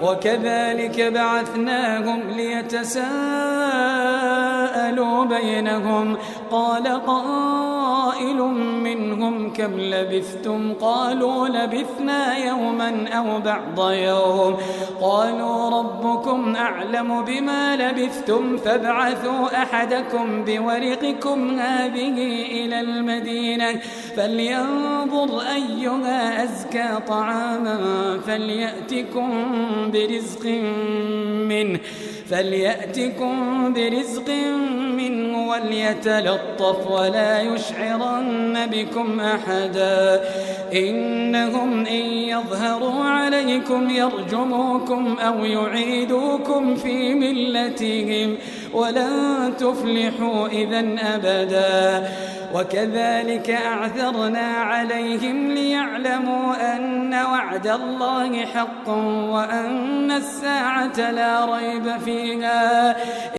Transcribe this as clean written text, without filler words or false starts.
وكذلك بعثناهم ليتساءلوا بينهم قال قائل منهم كم لبثتم قالوا لبثنا يوما أو بعض يوم قالوا ربكم أعلم بما لبثتم فابعثوا أحدكم بورقكم هذه إلى المدينة فلينظر أيها أزكى طعاما فليأتكم برزق منه وليتلطف ولا يشعرن بكم أحدا إنهم إن يظهروا عليكم يرجموكم أو يعيدوكم في ملتهم ولن تفلحوا إذن أبدا وكذلك أعثرنا عليهم ليعلموا أن وعد الله حق وأن الساعة لا ريب فيها